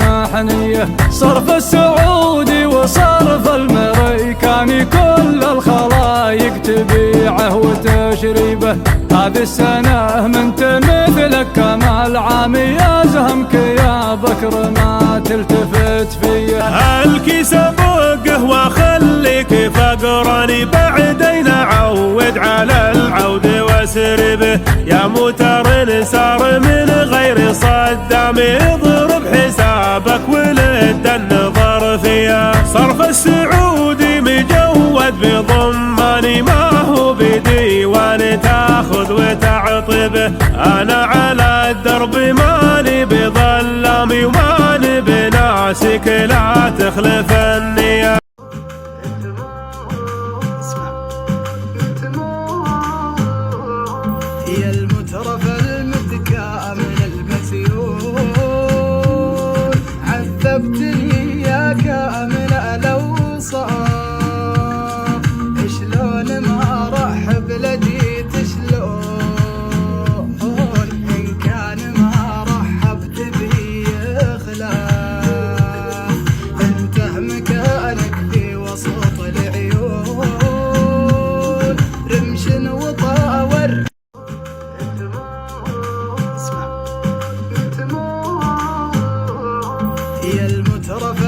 محنية. صرف السعودي وصرف الامريكاني كل الخلايق تبيعه وتشريبه. هذه السنة من تمثلك كمال عام يزهمك يا بكر ما تلتفت فيه. الكيس فوقه وخليك فقراني بعدين عود على العود واسربه. يا موتر صار من غير صدام يضرب حسابك ولد النظر فيه. صرف السعودي مجود بضماني ما هو بديوان تاخذ وتعطبه. انا على الدرب ماني بظلامي وماني بناسك لا تخلف النية. يا المترف المتكامل المسيول عذبتني يا كامل الاوصاف. شلون ما رحب لجيت شلون ان كان ما رحبت بي خلاف. انت مكانك في وسط العيون رمش وطاور. يا المترف